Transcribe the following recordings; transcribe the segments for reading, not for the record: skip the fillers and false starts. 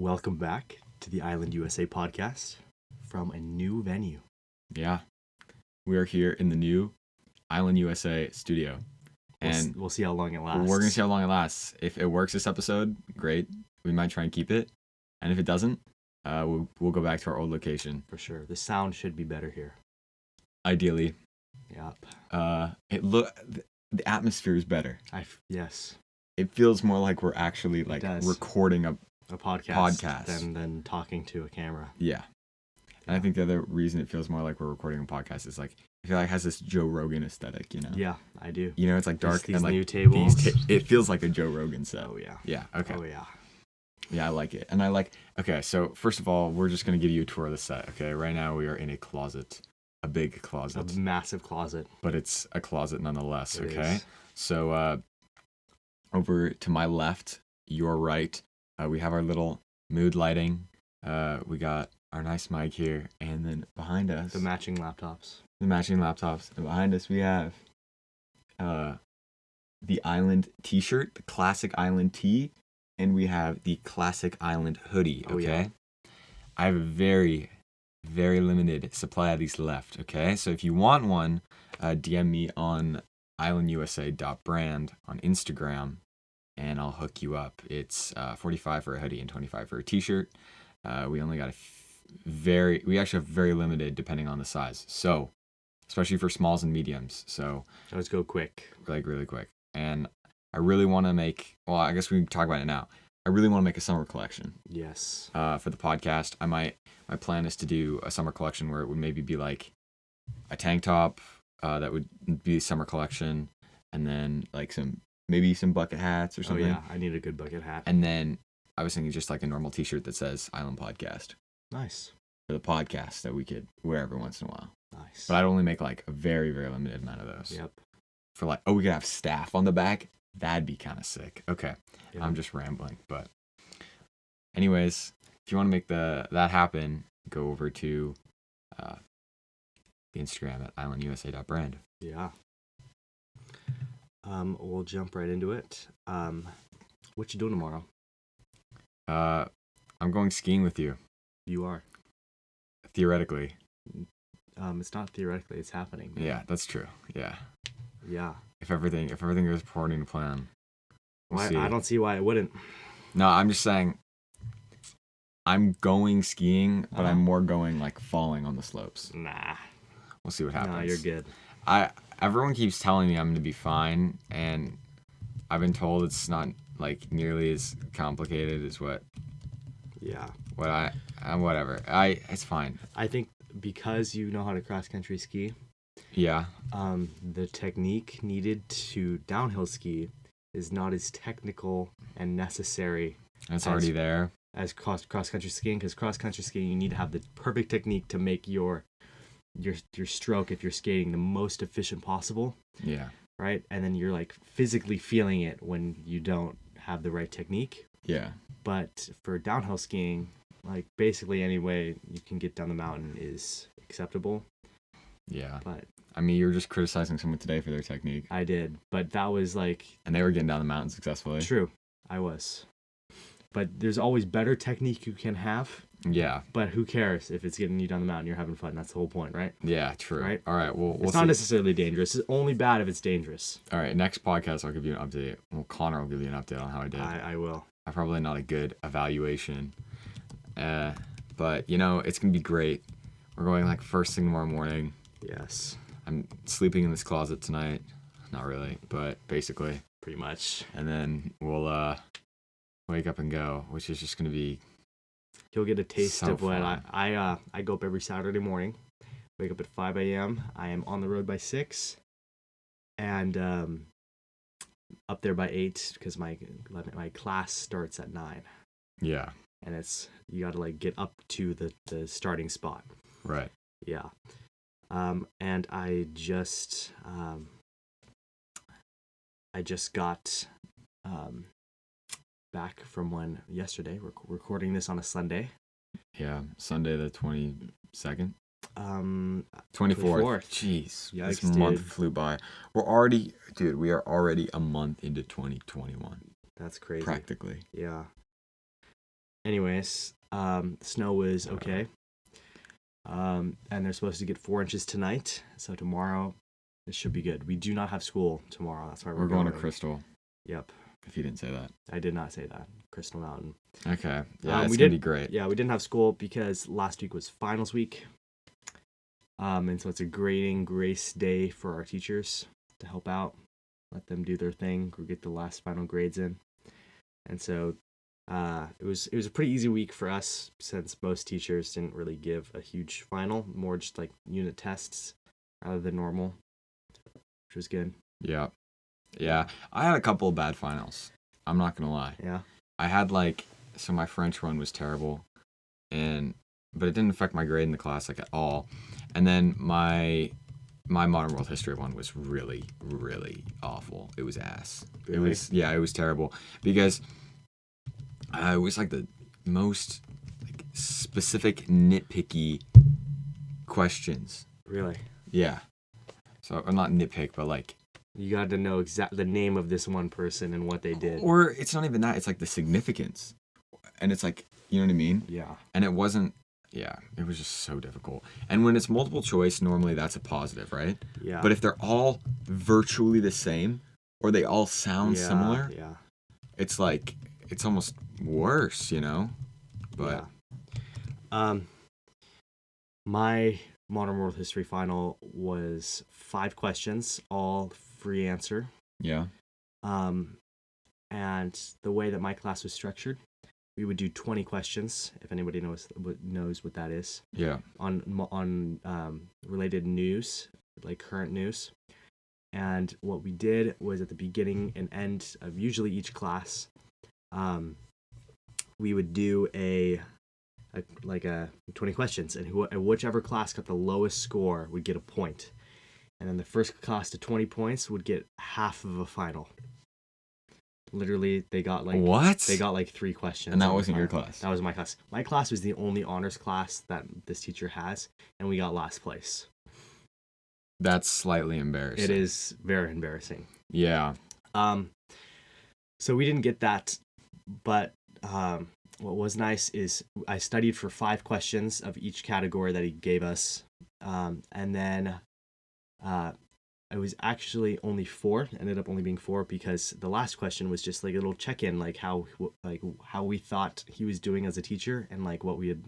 Welcome back to the Island USA podcast from a new venue. Yeah, we are here in the new Island USA studio, and We'll see how long it lasts. we're gonna see how long it lasts. If it works this episode, great. We might try and keep it, and if it doesn't, we'll go back to our old location. For sure. The sound should be better here. Ideally, Yep. the atmosphere is better. Yes. It feels more like we're actually like does. recording a podcast. Than talking to a camera. yeah. And I think the other reason it feels more like we're recording a podcast is like I feel like it has this Joe Rogan aesthetic, you know? Yeah, I do. You know, it's like dark These and like new tables. it feels like a Joe Rogan set. Oh yeah. Yeah. Okay. Oh yeah. Yeah, I like it. And okay, so first of all, we're just going to give you a tour of the set, okay? Right now we are in a closet, a big closet. A massive closet. But it's a closet nonetheless, It okay? is. So over to my left, your right, we have our little mood lighting. We got our nice mic here. And then behind us, The matching laptops. And behind us we have the Island t-shirt, the classic Island tee. And we have the classic Island hoodie, okay? Oh, yeah. I have a very, very limited supply of these left, okay? So if you want one, DM me on islandusa.brand on Instagram, and I'll hook you up. It's $45 for a hoodie and $25 for a t-shirt. We only got we actually have very limited depending on the size. So, especially for smalls and mediums. So, Let's go quick. like really quick. And I really want to make, well, I guess we can talk about it now. I really want to make a summer collection Yes. for the podcast. My plan is to do a summer collection where it would maybe be like a tank top that would be a summer collection, and then like maybe some bucket hats or something. Oh yeah, I need a good bucket hat. And then I was thinking just like a normal t-shirt that says Island Podcast Nice. for the podcast that we could wear every once in a while. Nice. But I'd only make like a very, very limited amount of those. Yep. For like, we could have staff on the back. That'd be kind of sick. Okay. Yep. I'm just rambling, but anyways, if you want to make that happen, go over to the Instagram at islandusa.brand. Yeah. We'll jump right into it. What you doing tomorrow? I'm going skiing with you, You are. theoretically. It's not theoretically, it's happening. Yeah, that's true. Yeah. Yeah. If everything goes according to plan. We'll see. I don't see why it wouldn't. No, I'm just saying I'm going skiing, but I'm more going like falling on the slopes. Nah. We'll see what happens. Nah, you're good. Everyone keeps telling me I'm going to be fine, and I've been told it's not like nearly as complicated as what Yeah. whatever. It's fine. I think because you know how to cross country ski, Yeah. the technique needed to downhill ski is not as technical and necessary It's already there. as cross country skiing, because cross country skiing you need to have the perfect technique to make your stroke, if you're skating, the most efficient possible, Yeah. right? And then you're like physically feeling it when you don't have the right technique. Yeah. But for downhill skiing, like basically any way you can get down the mountain is acceptable. Yeah. But I mean, you were just criticizing someone today for their technique, I did, but that was like and they were getting down the mountain successfully. true. I was. But there's always better technique you can have. Yeah. But who cares if it's getting you down the mountain? You're having fun. That's the whole point, right? Yeah. True. Right? All right. Well, It's not necessarily dangerous. It's only bad if it's dangerous. All right. Next podcast, I'll give you an update. Well, Connor will give you an update on how I did. I will. I'm probably not a good evaluation. But you know, it's gonna be great. We're going like first thing tomorrow morning. Yes. I'm sleeping in this closet tonight. Not really, but basically. Pretty much. And then we'll wake up and go, which is just gonna be You'll get a taste so of what fun. I go up every Saturday morning. Wake up at 5 a.m. I am on the road by 6. And up there by 8 because my class starts at 9. yeah, And you got to like get up to the starting spot. right. Yeah. And I just got back from yesterday, recording this on a Sunday. Yeah, Sunday the 22nd. 24th. 24th. Jeez, Yikes, this month dude. flew by. We are already a month into 2021. That's crazy. Practically. Yeah. anyways, snow was okay. And they're supposed to get 4 inches tonight. So tomorrow, it should be good. We do not have school tomorrow. That's why We're going to Crystal. Yep. If you didn't say that. I did not say that. Crystal Mountain. Okay. Yeah, it's going to be great. Yeah, we didn't have school because last week was finals week. And so it's a grading grace day for our teachers to help out, let them do their thing, or get the last final grades in. And so it was a pretty easy week for us since most teachers didn't really give a huge final, more just like unit tests rather than normal, which was good. Yeah. Yeah. I had a couple of bad finals. I'm not going to lie. Yeah. I had so my French one was terrible, but it didn't affect my grade in the class at all. And then my modern world history one was really, really awful. It was ass. Really? It was terrible because it was the most specific nitpicky questions. Really? Yeah. So I'm not nitpick, but you got to know the name of this one person and what they did. Or it's not even that. It's the significance. And it's you know what I mean? Yeah. And it wasn't, it was just so difficult. And when it's multiple choice, normally that's a positive, right? Yeah. But if they're all virtually the same, or they all sound similar, it's it's almost worse, you know? But my modern world history final was 5 questions, all free answer. Yeah. And the way that my class was structured, we would do 20 questions, if anybody knows what that is. Yeah. On related news, like current news. And what we did was at the beginning and end of usually each class, we would do a 20 questions, and whichever class got the lowest score would get a point. And then the first class to 20 points would get half of a final. Literally, they got what? They got 3 questions. And that wasn't your class? That was my class. My class was the only honors class that this teacher has, and we got last place. That's slightly embarrassing. It is very embarrassing. Yeah. So we didn't get that, but what was nice is I studied for 5 questions of each category that he gave us, and then it was actually only 4. Ended up only being 4 because the last question was just a little check-in, how we thought he was doing as a teacher, and what we had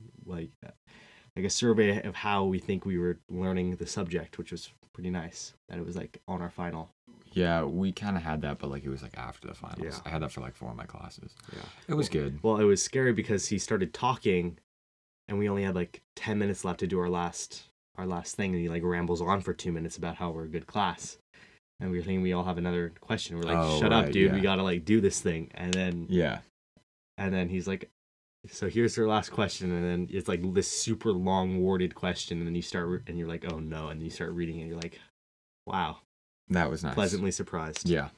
a survey of how we think we were learning the subject, which was pretty nice. That it was on our final. Yeah, we kind of had that, but it was after the finals. Yeah. I had that for 4 of my classes. Yeah, it was good. Well, it was scary because he started talking, and we only had 10 minutes left to do our last thing, and he rambles on for 2 minutes about how we're a good class, and we were thinking we all have another question. We're shut up, dude. Yeah. We gotta do this thing, and then he's like, so here's our last question, and then it's this super long worded question, and then you start and you're like, oh no, and then you start reading it, and you're like, wow, that was nice. Pleasantly surprised. Yeah.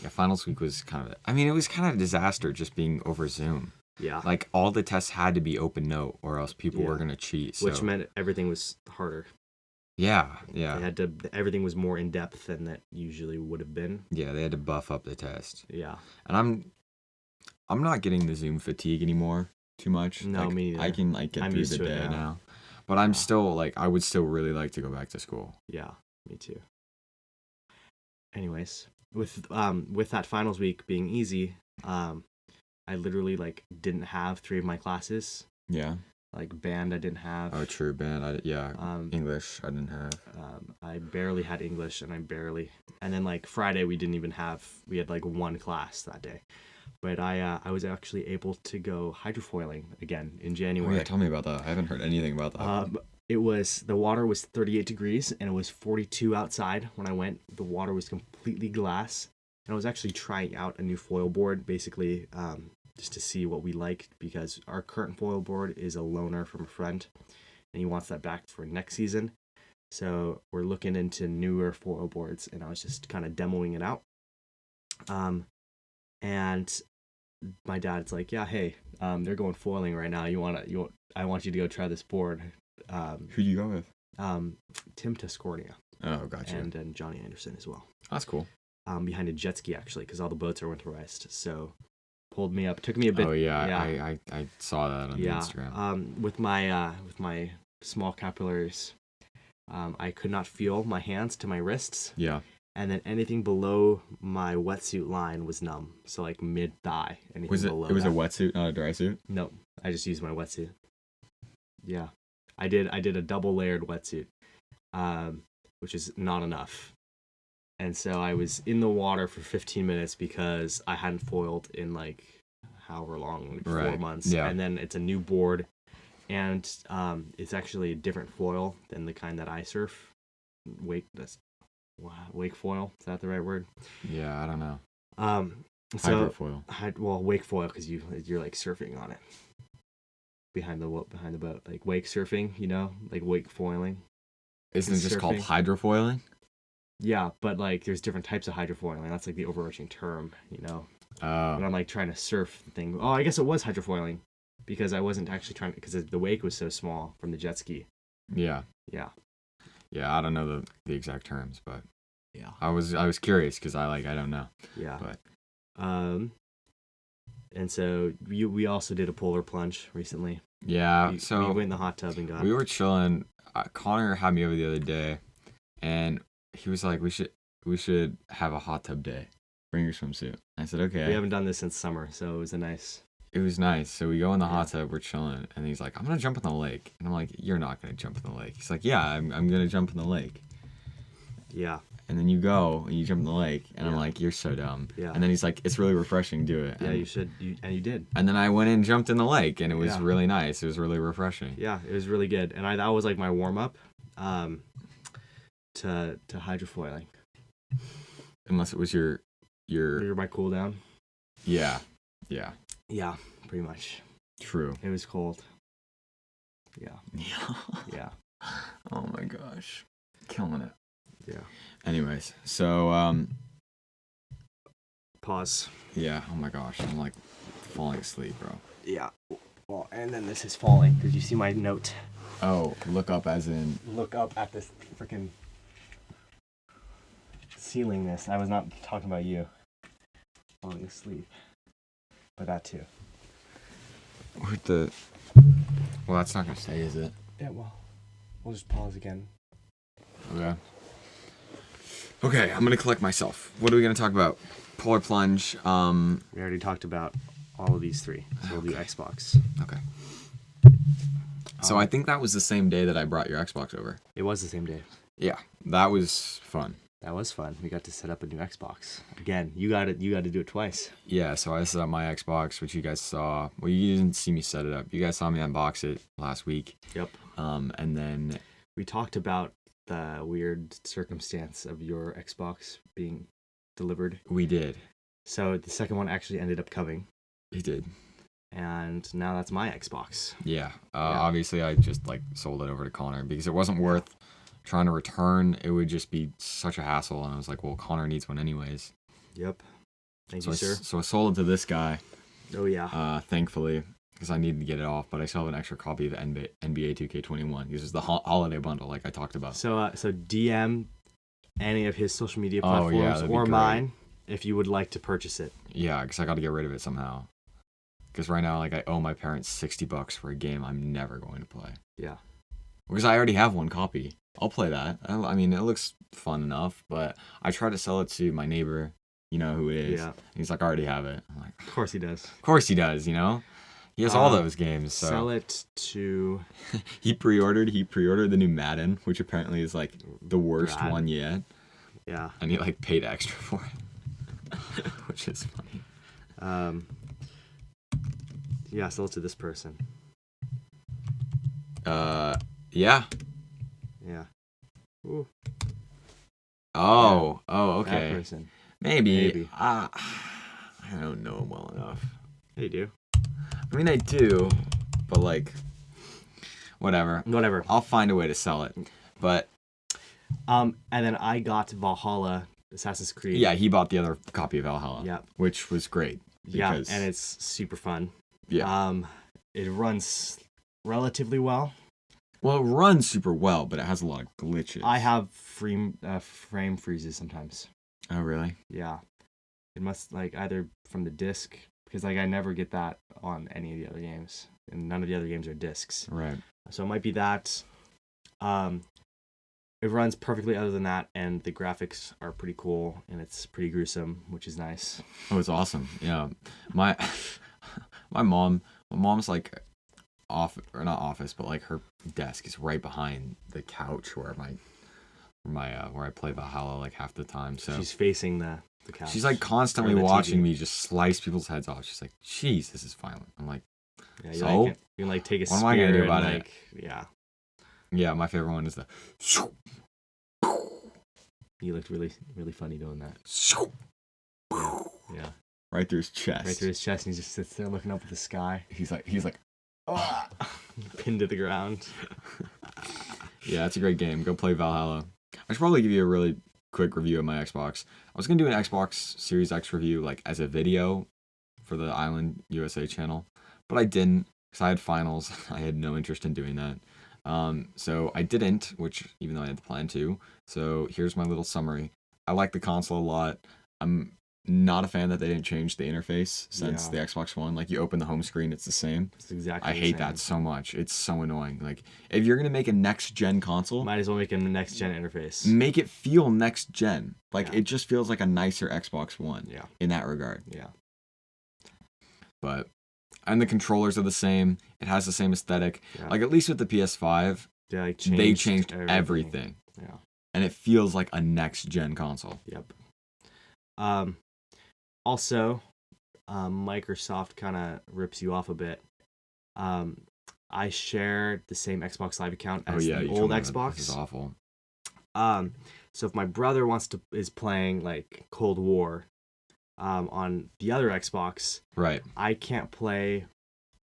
Finals week was it was kind of a disaster just being over Zoom. Yeah. All the tests had to be open note, or else people were gonna cheat. So. Which meant everything was harder. Yeah. Everything was more in depth than that usually would have been. Yeah, they had to buff up the test. Yeah. And I'm not getting the Zoom fatigue anymore too much. No, me neither. I can get through the day now. But I'm still I would still really like to go back to school. Yeah, me too. Anyways, with that finals week being easy, I literally didn't have 3 of my classes. Yeah. Band I didn't have. Oh, true, band. English I didn't have. I barely had English, and then Friday we had 1 class that day. But I was actually able to go hydrofoiling again in January. Oh yeah, tell me about that. I haven't heard anything about that. The water was 38 degrees, and it was 42 outside when I went. The water was completely glass, and I was actually trying out a new foil board, basically just to see what we liked, because our current foil board is a loaner from a friend, and he wants that back for next season. So we're looking into newer foil boards, and I was just kind of demoing it out. And my dad's like, yeah, hey, they're going foiling right now. I want you to go try this board. Who'd you go with? Tim Tuscornia. Oh, gotcha. And Johnny Anderson as well. That's cool. Behind a jet ski, actually, because all the boats are winterized. So pulled me up. It took me a bit. Oh yeah, Yeah. I saw that on the Instagram. With my small capillaries, I could not feel my hands to my wrists. Yeah. And then anything below my wetsuit line was numb. So like mid thigh, anything below. It was a wetsuit, not a dry suit? No, I just used my wetsuit. Yeah, I did a double layered wetsuit, which is not enough. And so I was in the water for 15 minutes because I hadn't foiled in like however long, like 4 months. Yeah. And then it's a new board, and it's actually a different foil than the kind that I surf. Wake foil, is that the right word? Yeah, I don't know. So Hydrofoil. wake foil, because you're like surfing on it behind the boat, like wake surfing, like wake foiling. Isn't it just called hydrofoiling? Yeah, but like there's different types of hydrofoiling. That's like the overarching term, Oh. And I'm like trying to surf the thing. Oh, I guess it was hydrofoiling because I wasn't actually trying, because the wake was so small from the jet ski. Yeah. Yeah. Yeah, I don't know the exact terms, but yeah, I was curious because I don't know. Yeah. But and so we also did a polar plunge recently. Yeah, we went in the hot tub and got. We were chilling. Connor had me over the other day, and he was like, "We should have a hot tub day. Bring your swimsuit." I said, "Okay." We haven't done this since summer, so it was nice. It was nice. So we go in the hot tub, we're chilling, and he's like, "I'm gonna jump in the lake," and I'm like, "You're not gonna jump in the lake." He's like, "Yeah, I'm gonna jump in the lake." Yeah. And then you go and you jump in the lake, and I'm like, "You're so dumb." Yeah. And then he's like, "It's really refreshing. Do it." Yeah, you should. And you did. And then I went in and jumped in the lake, and it was really nice. It was really refreshing. Yeah, it was really good. And that was like my warm up to hydrofoiling. Unless it was your my cool down. Yeah. Yeah. Yeah, pretty much. True. It was cold. Yeah. Yeah. Yeah. Oh my gosh. Killing it. Yeah. Anyways, so pause. Yeah, oh my gosh. I'm like falling asleep, bro. Yeah. Well, and then this is falling. Did you see my note? Oh, look up as in look up at this freaking ceiling. I was not talking about you falling asleep. But that too. Well, that's not gonna stay, is it? Yeah, well, we'll just pause again. Okay. Okay, I'm gonna collect myself. What are we gonna talk about? Polar plunge. We already talked about all of these three, so we'll do Xbox. Okay. So I think that was the same day that I brought your Xbox over. It was the same day. Yeah, that was fun. That was fun. We got to set up a new Xbox. Again, you got to do it twice. Yeah, so I set up my Xbox, which you guys saw. Well, you didn't see me set it up. You guys saw me unbox it last week. Yep. And then we talked about the weird circumstance of your Xbox being delivered. We did. So the second one actually ended up coming. It did. And now that's my Xbox. Yeah. Obviously, I just sold it over to Connor because it wasn't worth trying to return. It would just be such a hassle, and I was like, well, Connor needs one anyways. Yep. Thank you, sir. So I sold it to this guy. Oh yeah. Thankfully, because I needed to get it off, but I still have an extra copy of the NBA 2K21. This is the holiday bundle, like I talked about. So DM any of his social media platforms or mine if you would like to purchase it. Yeah, because I got to get rid of it somehow. Because right now, I owe my parents $60 for a game I'm never going to play. Yeah. Because I already have one copy. I'll play that. I mean, it looks fun enough, but I tried to sell it to my neighbor. You know who it is. Yeah. He's like, I already have it. I'm like, of course he does. Of course he does, you know? He has all those games. So. Sell it to... He pre-ordered the new Madden, which apparently is the worst one yet. Yeah. And he paid extra for it. Which is funny. Yeah, sell it to this person. Yeah. Yeah. Ooh. Oh, okay. That person. Maybe. I don't know him well enough. You do. I mean, I do, but whatever. Whatever. I'll find a way to sell it. But and then I got Valhalla, Assassin's Creed. Yeah, he bought the other copy of Valhalla. Yeah. Which was great. Yeah, and it's super fun. Yeah. It runs relatively well. Well, it runs super well, but it has a lot of glitches. I have frame freezes sometimes. Oh, really? Yeah. It must either from the disc because like I never get that on any of the other games, and none of the other games are discs. Right. So it might be that. It runs perfectly other than that, and the graphics are pretty cool, and it's pretty gruesome, which is nice. Oh, it's awesome. Yeah. My mom's like or not office, but like her desk is right behind the couch where where I play Valhalla like half the time. So She's facing the couch. she's like constantly Or the watching TV. me just slice people's heads off. She's like, "Jeez, this is violent." I'm like, Yeah, So? you can like take a What am spear I gonna do and about it? like yeah. yeah, my favorite one is the You looked really funny doing that. Yeah. right through his chest. Right through his chest, and he just sits there looking up at the sky, He's like, "Ah." pinned to the ground. Yeah, it's a great game. Go play Valhalla. I should probably give you a really quick review of my Xbox. I was gonna do an Xbox Series X review like as a video for the Island USA channel, but I didn't because I had finals. I had no interest in doing that. So I didn't, which even though I had the plan to. So here's my little summary. I like the console a lot. I'm not a fan that they didn't change the interface since the Xbox One. Like you open the home screen, it's the same. It's exactly. I the hate same. that so much. It's so annoying. Like if you're gonna make a next gen console, Might as well make a next gen interface. make it feel next gen. Like Yeah. it just feels like a nicer Xbox One. Yeah. In that regard. Yeah. But and the controllers are the same. It has the same aesthetic. Yeah. Like at least with the PS5, They changed everything. Yeah. And it feels like a next gen console. Yep. Also, Microsoft kind of rips you off a bit. I share the same Xbox Live account as the you old told me that. Xbox. This is awful. So if my brother is playing like Cold War, on the other Xbox, Right. I can't play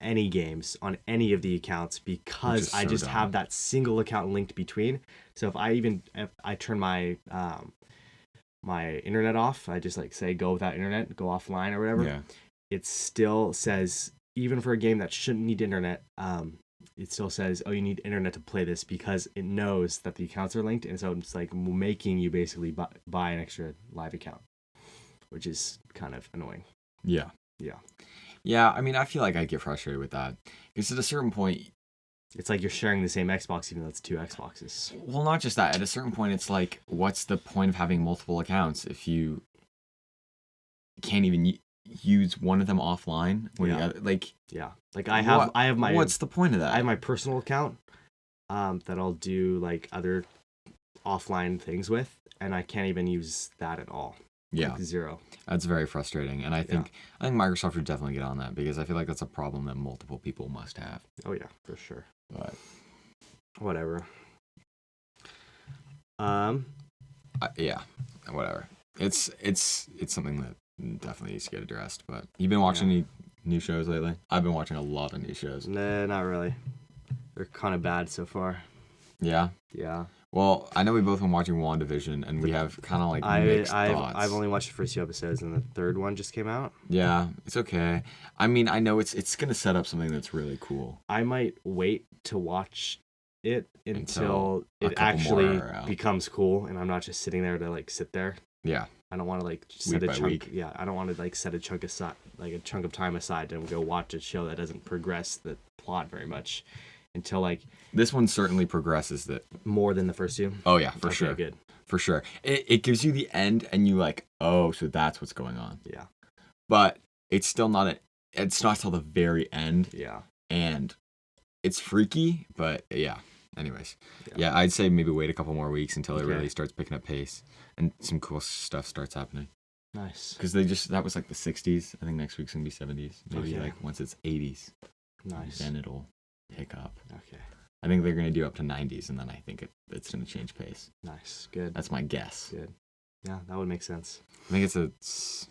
any games on any of the accounts because I so just dumb. have that single account linked between. So if I turn my my internet off, I just like say go without internet, go offline or whatever. Yeah. It still says, even for a game that shouldn't need internet, it still says, oh, you need internet to play this, because it knows that the accounts are linked, and so it's like making you basically buy an extra live account, which is kind of annoying. Yeah. Yeah. Yeah, I mean, I feel like I get frustrated with that. Because at a certain point, It's like you're sharing the same Xbox, even though it's two Xboxes. well, not just that. At a certain point, it's like, what's the point of having multiple accounts if you can't even use one of them offline? When Yeah. you got, like, Yeah. Like I have my what's the point of that? I have my personal account that I'll do like other offline things with, and I can't even use that at all. Yeah, Like zero. that's very frustrating. And I think Microsoft should definitely get on that, because I feel like that's a problem that multiple people must have. Oh yeah, for sure. But Whatever. yeah, whatever. It's something that definitely needs to get addressed. But you've been watching any new shows lately? I've been watching a lot of new shows. Nah, not really. They're kind of bad so far. Yeah. Yeah. Well, I know we both been watching WandaVision, and we have kind of like mixed thoughts. I've only watched the first 2 episodes, and the third one just came out. Yeah, it's okay. I mean, I know it's gonna set up something that's really cool. I might wait to watch it until a it couple actually more are out. becomes cool, and I'm not just sitting there to like sit there. Yeah. I don't want to like set Week a by chunk. week. Yeah, I don't want to like set a chunk aside, like a chunk of time aside, and go watch a show that doesn't progress the plot very much until like This one certainly progresses that. more than the first 2. Oh yeah, for Okay, sure. Good. For sure. It gives you the end, and you like, oh, so that's what's going on. Yeah. But it's still not it's not till the very end, Yeah. and it's freaky. But yeah. Anyways, Yeah. yeah, I'd say maybe wait a couple more weeks until it Okay. really starts picking up pace and some cool stuff starts happening. Nice. Because that was like the 60s. I think next week's gonna be 70s. Maybe Okay. like once it's 80s, Nice. then it'll pick up. Okay. I think they're gonna do up to 90s, and then I think it's gonna change pace. Nice. Good. That's my guess. Good. Yeah, that would make sense. I think it's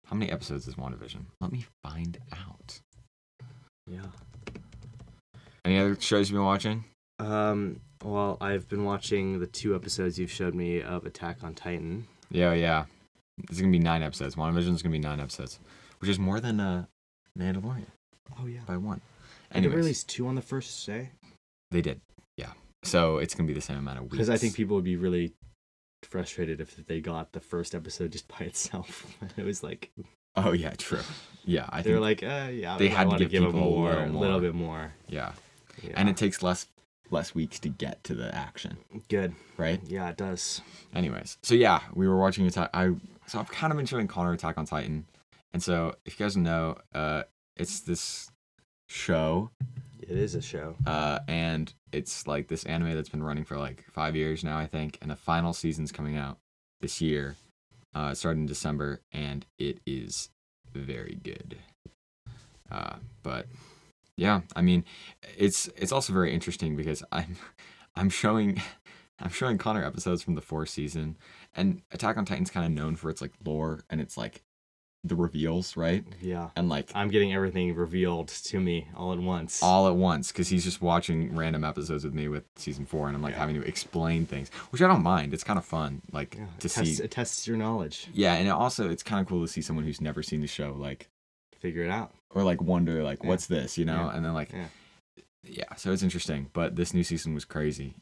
how many episodes is WandaVision? Let me find out. Yeah. Any other shows you've been watching? Well, I've been watching the 2 episodes you've showed me of Attack on Titan. Yeah. It's gonna be 9 episodes. WandaVision's gonna be 9 episodes, which is more than Mandalorian Oh yeah. by 1. And they Anyways, released 2 on the first day. they did. Yeah. So it's gonna be the same amount of weeks. Because I think people would be really frustrated if they got the first episode just by itself. It was like Oh yeah, true. Yeah, I They're think like, yeah, they I had to want to give give them people more, a little bit more. yeah. Yeah. And it takes less weeks to get to the action, Good. right? Yeah, it does. Anyways, so yeah, we were watching so I've kind of been showing Connor Attack on Titan, and so if you guys know, it's this show. It is a show. And it's like this anime that's been running for like 5 years now, I think, and the final season's coming out this year. It started in December, and it is very good. But yeah, I mean, it's also very interesting because I'm showing Connor episodes from the 4th season, and Attack on Titan's kind of known for its like lore and it's like the reveals, right? Yeah. And like I'm getting everything revealed to me all at once. Because he's just watching random episodes with me with season 4, and I'm like having to explain things, which I don't mind. It's kind of fun, like it tests your knowledge. Yeah, and it's kind of cool to see someone who's never seen the show like figure it out, or like wonder like what's this, you know, and then like so it's interesting. But this new season was crazy,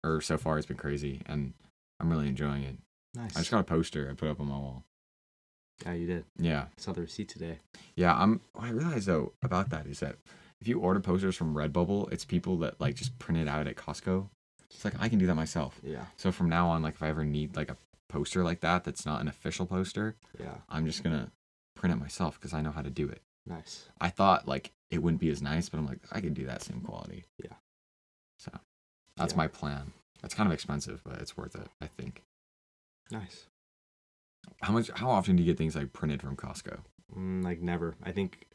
or so far it's been crazy, and I'm really enjoying it. Nice. I just got a poster I put up on my wall. Yeah, you did. Yeah. I saw the receipt today. Yeah, what I realized though about that is that if you order posters from Redbubble, it's people that like just print it out at Costco. It's like I can do that myself. Yeah. So from now on, like if I ever need like a poster like that's not an official poster, I'm just gonna print it myself because I know how to do it. Nice. I thought like it wouldn't be as nice, but I'm like I could do that same quality. Yeah. So that's my plan. It's kind of expensive, but it's worth it, I think. Nice. How often do you get things like printed from Costco? Like never. I think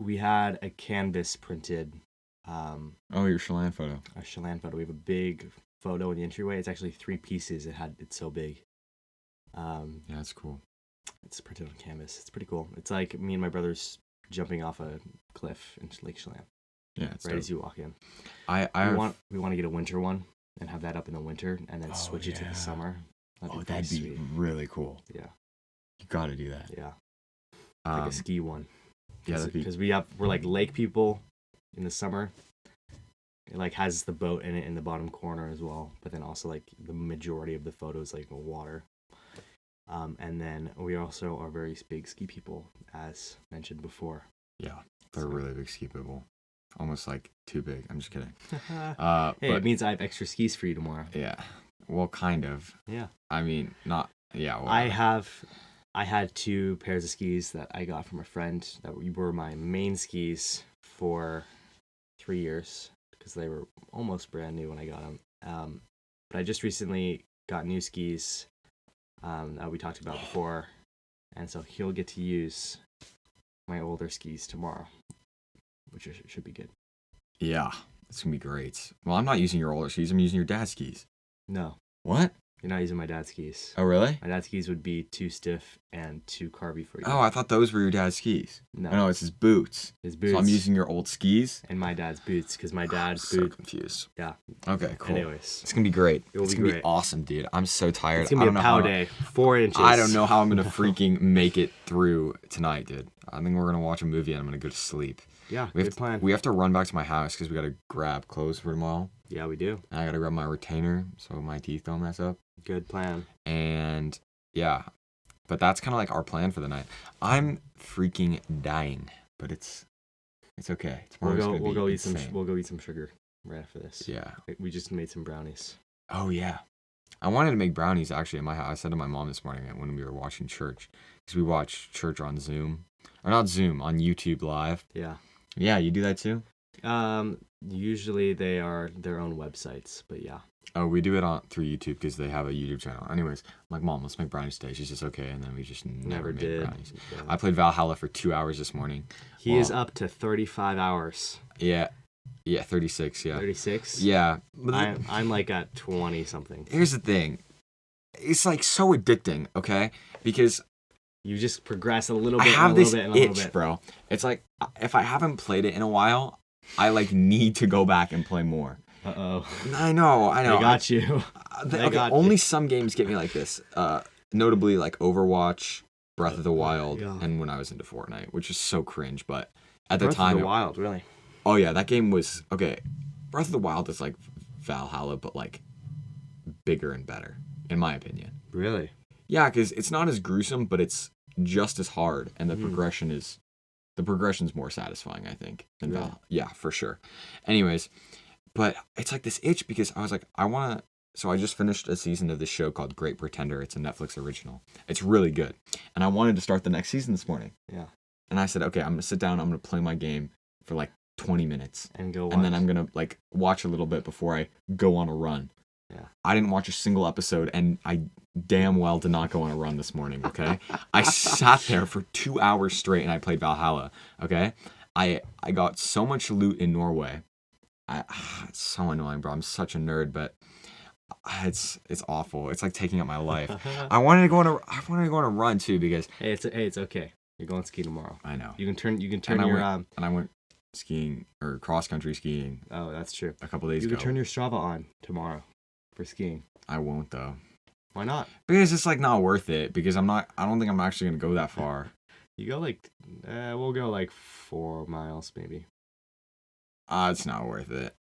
we had a canvas printed. Your Chelan photo. A Chelan photo. We have a big photo in the entryway. It's actually 3 pieces. It's so big. Yeah, that's cool. It's printed on canvas. It's pretty cool. It's like me and my brothers jumping off a cliff in Lake Chelan. Yeah, it's right dope. as you walk in. We want to get a winter one and have that up in the winter, and then switch it to the summer. That'd be really cool. Yeah. You got to do that. Yeah. Like a ski one. Yeah, because we're like lake people in the summer. It like has the boat in it in the bottom corner as well, but then also like the majority of the photos like water. And then we also are very big ski people, as mentioned before. Yeah, they're really big ski people. Almost like too big. I'm just kidding. It means I have extra skis for you tomorrow. Yeah. Well, kind of. Yeah. I mean, not. Yeah. Well, I had 2 pairs of skis that I got from a friend that were my main skis for 3 years because they were almost brand new when I got them. But I just recently got new skis that we talked about before, and so he'll get to use my older skis tomorrow, which should be good. Yeah, it's gonna be great. Well, I'm not using your older skis. I'm using your dad's skis. No. What? You're not using my dad's skis. Oh, really? My dad's skis would be too stiff and too carby for you. Oh, I thought those were your dad's skis. No, it's his boots. His boots. So I'm using your old skis? And my dad's boots, because my dad's so confused. Yeah. Okay, cool. Anyways. It's going to be great. It's going to be awesome, dude. I'm so tired. It's going to be a pow day. 4 inches. I don't know how I'm going to freaking make it through tonight, dude. I think we're going to watch a movie and I'm going to go to sleep. Yeah, good plan. We have to run back to my house because we got to grab clothes for tomorrow. Yeah, we do. And I got to grab my retainer so my teeth don't mess up. Good plan. And yeah, but that's kind of like our plan for the night. I'm freaking dying, but it's okay. We'll go eat some sugar right after this. Yeah. We just made some brownies. Oh yeah. I wanted to make brownies actually at my house. I said to my mom this morning when we were watching church, because we watch church on Zoom, or not Zoom, on YouTube Live. Yeah. Yeah, you do that too? Usually they are their own websites, but yeah. Oh, we do it through YouTube because they have a YouTube channel. Anyways, I'm like, Mom, let's make brownies today. She's just okay, and then we just never made brownies. Yeah. I played Valhalla for 2 hours this morning. He is up to 35 hours. Yeah, 36. Yeah. 36. Yeah. I'm like at 20 something. Here's the thing, it's like so addicting, okay? Because you just progress a little bit. I have this itch, bro. It's like if I haven't played it in a while, I like need to go back and play more. Uh-oh. I know. I got you. Only some games get me like this. Notably, like Overwatch, Breath of the Wild, and when I was into Fortnite, which is so cringe. But at the time, Breath of the Wild, really? Oh yeah, that game was okay. Breath of the Wild is like Valhalla, but like bigger and better, in my opinion. Really? Yeah, because it's not as gruesome, but it's just as hard, and the progression's more satisfying, I think, than Yeah. Yeah, for sure. Anyways, but it's like this itch because I was like, so I just finished a season of this show called Great Pretender. It's a Netflix original. It's really good. And I wanted to start the next season this morning. Yeah. And I said, okay, I'm going to sit down. I'm going to play my game for like 20 minutes. And go watch. And then I'm going to like watch a little bit before I go on a run. Yeah. I didn't watch a single episode, and I damn well did not go on a run this morning, okay? I sat there for 2 hours straight and I played Valhalla, okay? I got so much loot in Norway. It's so annoying, bro. I'm such a nerd, but it's awful. It's like taking up my life. I wanted to go on a run too because it's okay. You're going skiing tomorrow. I know. You can turn and your and I went skiing or cross country skiing. Oh, that's true. A couple days ago. You can turn your Strava on tomorrow for skiing. I won't though. Why not? Because it's like not worth it. Because I don't think I'm actually gonna go that far. You go like, we'll go like 4 miles maybe. It's not worth it.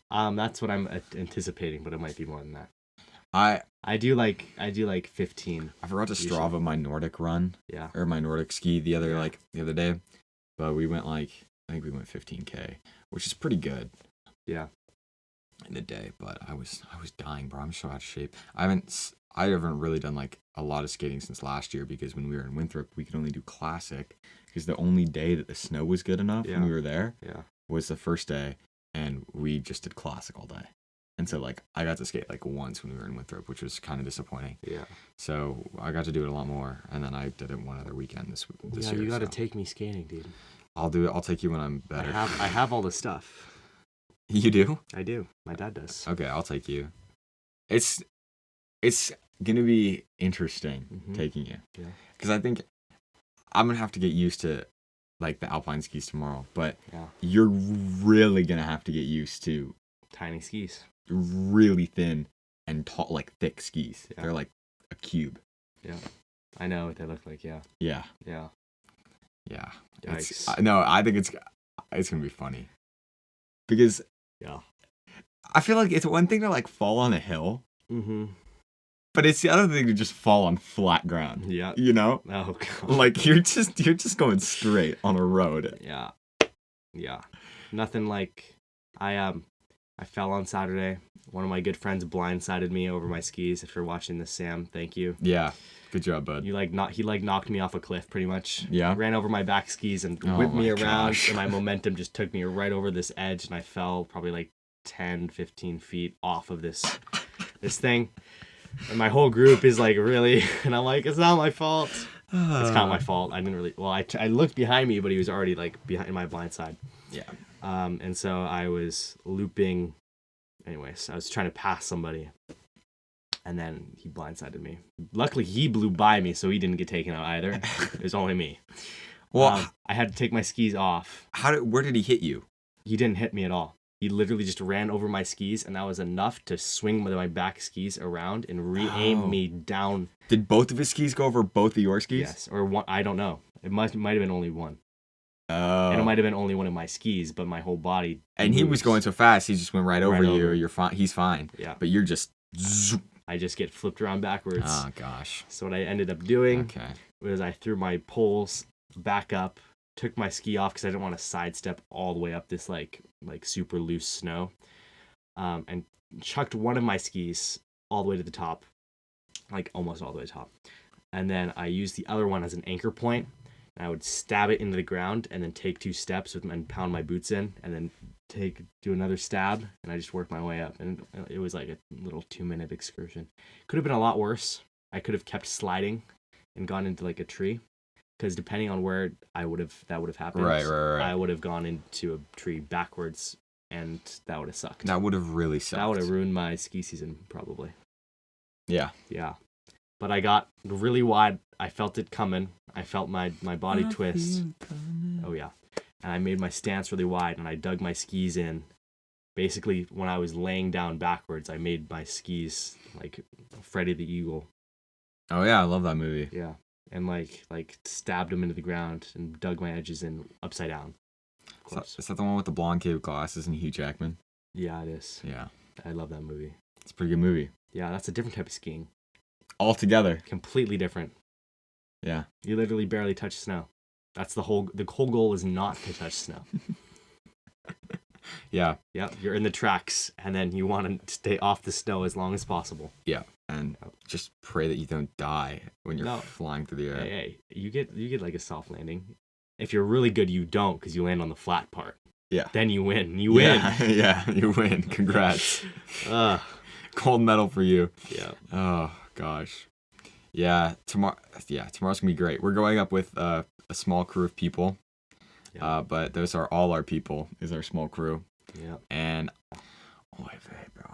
That's what I'm anticipating, but it might be more than that. I do like 15. I forgot to Strava my Nordic run. Yeah. Or my Nordic ski the other day, but we went I think we went 15K, which is pretty good. Yeah. In a day, but I was dying, bro. I'm so out of shape. I haven't really done like a lot of skating since last year because when we were in Winthrop, we could only do classic because the only day that the snow was good enough when we were there was the first day, and we just did classic all day. And so like I got to skate like once when we were in Winthrop, which was kind of disappointing. Yeah. So I got to do it a lot more, and then I did it one other weekend this year. You got to take me skating, dude. I'll do it. I'll take you when I'm better. I have all the stuff. You do? I do. My dad does. Okay, I'll take you. It's gonna be interesting taking you. Yeah. Because I think I'm gonna have to get used to like the alpine skis tomorrow, but you're really gonna have to get used to tiny skis, really thin and tall, like thick skis. Yeah. They're like a cube. Yeah, I know what they look like. Yeah. Yeah. Yeah. Yeah. Yikes. No, I think it's gonna be funny because. Yeah. I feel like it's one thing to like fall on a hill. But it's the other thing to just fall on flat ground. Yeah. You know? Oh god. Like you're just going straight on a road. Yeah. Yeah. Nothing like I fell on Saturday. One of my good friends blindsided me over my skis. If you're watching this, Sam, thank you. Yeah. Good job, bud. He knocked me off a cliff pretty much. Yeah. Ran over my back skis and whipped me around, and my momentum just took me right over this edge, and I fell probably like 10, 15 feet off of this thing. And my whole group is like, really? And I'm like, it's not my fault. It's not my fault. I didn't really. Well, I looked behind me, but he was already like behind my blind side. Yeah. And so I was looping. Anyways, I was trying to pass somebody, and then he blindsided me. Luckily, he blew by me, so he didn't get taken out either. It was only me. Well, I had to take my skis off. Where did he hit you? He didn't hit me at all. He literally just ran over my skis, and that was enough to swing my back skis around and re-aim me down. Did both of his skis go over both of your skis? Yes, or one. I don't know. It might have been only one. Oh. And it might have been only one of my skis, but my whole body. And he was going so fast, he just went right over you. You're fine. He's fine. Yeah. But you're just. I just get flipped around backwards. Oh gosh. So what I ended up doing was I threw my poles back up, took my ski off because I didn't want to sidestep all the way up this like super loose snow, and chucked one of my skis all the way to the top, like almost all the way to the top, and then I used the other one as an anchor point, and I would stab it into the ground and then take 2 steps and pound my boots in, and then do another stab, and I just worked my way up, and it was like a little 2-minute excursion. Could have been a lot worse. I could have kept sliding and gone into like a tree. Because depending on where that would have happened, right. I would have gone into a tree backwards, and that would have sucked. That would have really sucked. That would have ruined my ski season, probably. Yeah. Yeah. But I got really wide. I felt it coming. I felt my body twist. Oh, yeah. And I made my stance really wide, and I dug my skis in. Basically, when I was laying down backwards, I made my skis like Freddy the Eagle. Oh, yeah. I love that movie. Yeah. And like stabbed him into the ground and dug my edges in upside down. Is that the one with the blonde kid with glasses and Hugh Jackman? Yeah, it is. Yeah. I love that movie. It's a pretty good movie. Yeah, that's a different type of skiing. Altogether. Completely different. Yeah. You literally barely touch snow. That's the whole goal is not to touch snow. Yeah. Yep, you're in the tracks, and then you want to stay off the snow as long as possible. Yeah. And just pray that you don't die when you're No. flying through the air. Hey, you get like a soft landing. If you're really good, you don't, because you land on the flat part. Yeah. Then you win. You win. Yeah, you win. Congrats. Gold medal for you. Yeah. Oh gosh. Yeah. Tomorrow's gonna be great. We're going up with a small crew of people. Yeah. But those are all our people. Is our small crew. Yeah. And bro,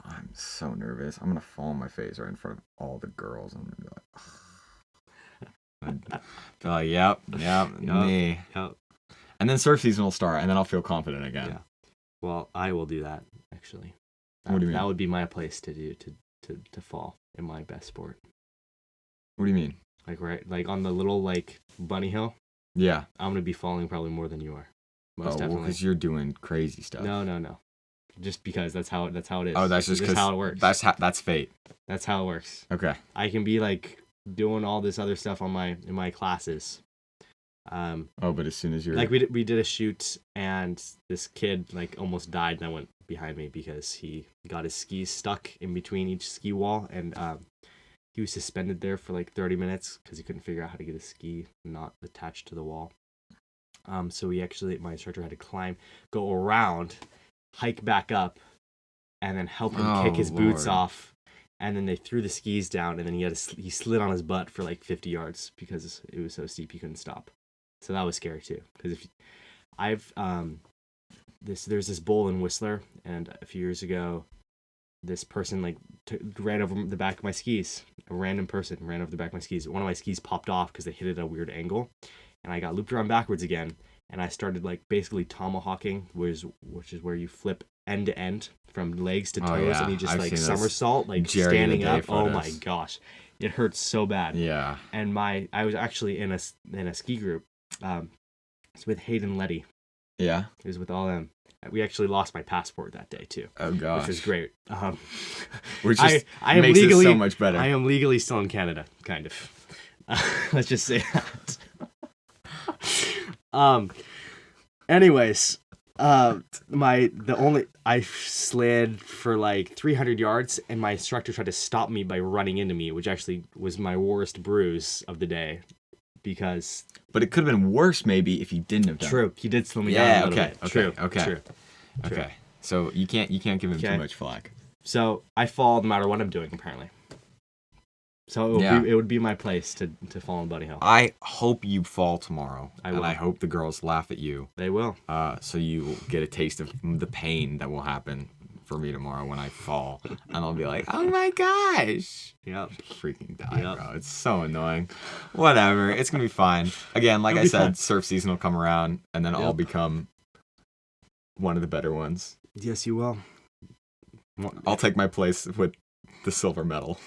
I'm so nervous. I'm gonna fall on my face right in front of all the girls. I'm gonna be like, yep, me. Yep. And then surf season will start, and then I'll feel confident again. Yeah. Well, I will do that actually. What do you mean? That would be my place to do to fall in my best sport. What do you mean? Like on the little like bunny hill. Yeah. I'm gonna be falling probably more than you are. Most definitely. Because you're doing crazy stuff. No. Just because that's how it is. Oh, that's just how it works. That's fate. That's how it works. Okay. I can be like doing all this other stuff in my classes. But as soon as you're like we did a shoot, and this kid like almost died, and I went behind me because he got his skis stuck in between each ski wall, and he was suspended there for like 30 minutes because he couldn't figure out how to get his ski not attached to the wall. So my instructor had to go around, hike back up, and then help him kick his boots off. And then they threw the skis down, and then he slid on his butt for like 50 yards because it was so steep he couldn't stop. So that was scary too. Because there's this bowl in Whistler, and a few years ago, this person like ran over the back of my skis. A random person ran over the back of my skis. One of my skis popped off because they hit it at a weird angle, and I got looped around backwards again. And I started like basically tomahawking, which is where you flip end to end from legs to toes, and you just like somersault, like standing up. Oh my gosh, it hurts so bad. Yeah. And I was actually in a ski group. It's with Hayden Letty. Yeah. It was with all them. We actually lost my passport that day too. Oh gosh. Which was great. Which just I am makes legally, it so much better. I am legally still in Canada, kind of. Let's just say that. Anyways, I slid for like 300 yards, and my instructor tried to stop me by running into me, which actually was my worst bruise of the day. But it could have been worse maybe if you didn't have done. True, he did slow me down a little bit. True. Okay. So you can't give him too much flack. So I fall no matter what I'm doing, apparently. So it would be my place to fall on Bunny Hill. I hope you fall tomorrow. I will. And I hope the girls laugh at you. They will. So you get a taste of the pain that will happen for me tomorrow when I fall. And I'll be like, oh my gosh. Yep. Freaking die, bro. It's so annoying. Whatever. It's going to be fine. Again, like I said, surf season will come around, and then I'll become one of the better ones. Yes, you will. I'll take my place with the silver medal.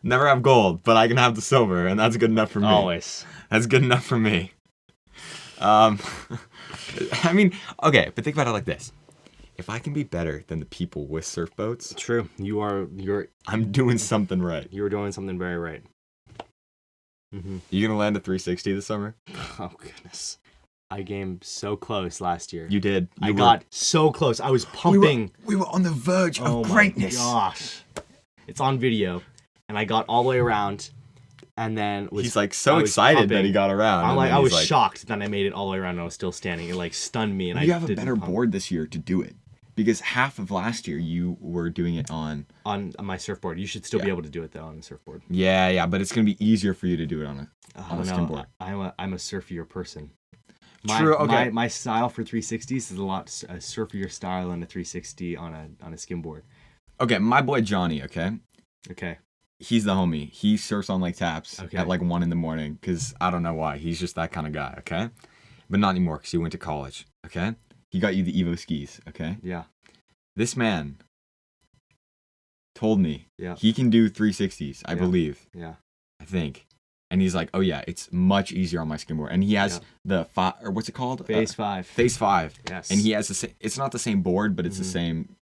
Never have gold, but I can have the silver, and that's good enough for me. Always. That's good enough for me. I mean, okay, but think about it like this. If I can be better than the people with surf boats... True. I'm doing something right. You're doing something very right. Mm-hmm. You gonna land a 360 this summer? Oh, goodness. I came so close last year. You did. I got so close. I was pumping. We were on the verge of greatness. Oh, my gosh. It's on video. And I got all the way around, and then he's like so excited that he got around. I was shocked that I made it all the way around and I was still standing. It like stunned me. And you have a better board this year to do it, because half of last year you were doing it on my surfboard. You should still be able to do it though on the surfboard. Yeah, but it's gonna be easier for you to do it on a skimboard. I'm a surfier person. True. Okay. My style for 360s is a lot surfier style than a 360 on a skimboard. Okay, my boy Johnny. Okay. He's the homie. He surfs on Lake Taps at like 1 a.m. because I don't know why. He's just that kind of guy, okay? But not anymore because he went to college, okay? He got you the Evo skis, okay? Yeah. This man told me Yeah. He can do 360s, I believe. Yeah. I think. And he's like, oh yeah, it's much easier on my skimboard. And he has the or what's it called? Phase 5. Phase 5. Yes. And he has it's not the same board, but it's the same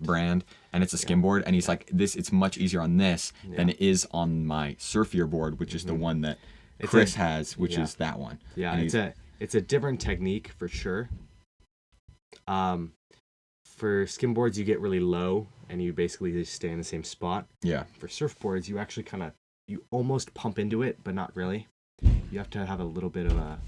brand, and it's a skimboard, and he's like, it's much easier on this than it is on my surfier board, which is the one that Kris has, which is that one. Yeah, and it's a different technique for sure. For skimboards, you get really low, and you basically just stay in the same spot. Yeah. For surfboards, you actually you almost pump into it, but not really. You have to have a little bit of a...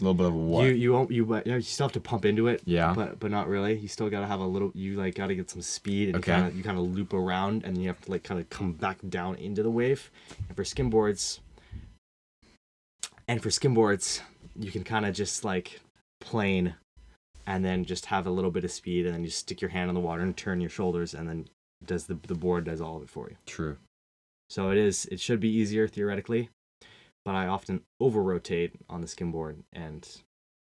A little bit of a what? You still have to pump into it. Yeah. But not really. You still gotta have a little. You like gotta get some speed, and you kind of loop around, and then you have to like kind of come back down into the wave. And for skimboards, you can kind of just like plane, and then just have a little bit of speed, and then you stick your hand on the water and turn your shoulders, and then the board does all of it for you. True. So it should be easier theoretically, but I often over-rotate on the skimboard and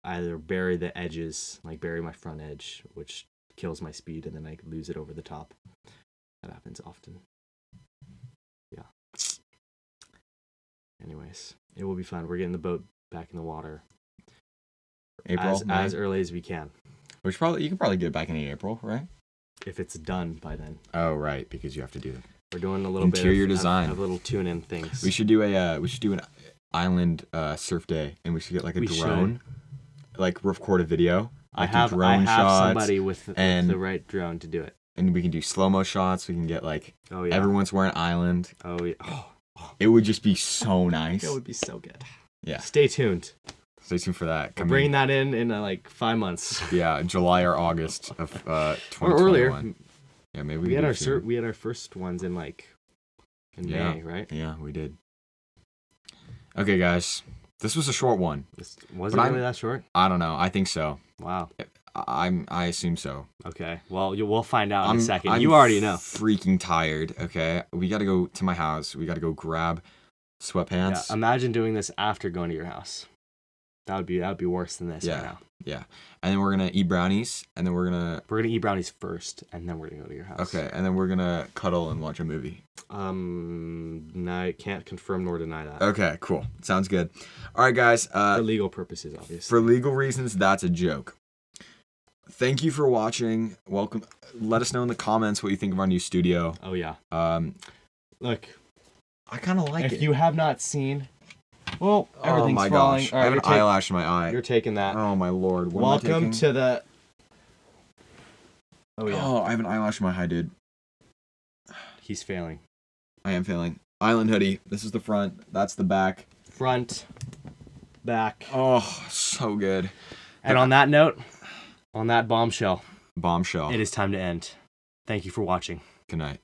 either bury the edges, like bury my front edge, which kills my speed, and then I lose it over the top. That happens often. Yeah. Anyways, it will be fun. We're getting the boat back in the water as early as we can. You can probably get it back in April, right? If it's done by then. Oh, right, because you have to do it. We're doing a little interior design. Have little tune-in things. We should do an island surf day, and we should get like a drone, like record a video. I have somebody with the right drone to do it, and we can do slow-mo shots. We can get like everyone's wearing island. Oh yeah, it would just be so nice. It would be so good. Yeah, stay tuned. Stay tuned for that. We're bringing that in like 5 months. Yeah, July or August of 2021. Or earlier. Yeah, maybe we had our first ones in May, right? Yeah, we did. Okay, guys, this was a short one. Was it really that short? I don't know. I think so. Wow. I assume so. Okay. Well, we'll find out in a second. You already know. Freaking tired. Okay, we got to go to my house. We got to go grab sweatpants. Yeah, imagine doing this after going to your house. That would be worse than this right now. Yeah. And then we're gonna eat brownies, and then we're gonna eat brownies first, and then we're gonna go to your house. Okay, and then we're gonna cuddle and watch a movie. No, I can't confirm nor deny that. Okay, cool. Sounds good. All right, guys. For legal purposes, obviously. For legal reasons, that's a joke. Thank you for watching. Welcome. Let us know in the comments what you think of our new studio. Oh yeah. Look, I kind of like it. If you have not seen. Well, everything's falling. Gosh. Right, I have an eyelash in my eye. You're taking that. Oh, my Lord. Welcome to the... Oh, yeah. Oh, I have an eyelash in my eye, dude. He's failing. I am failing. Island hoodie. This is the front. That's the back. Front. Back. Oh, so good. And on that note, on that bombshell. Bombshell. It is time to end. Thank you for watching. Good night.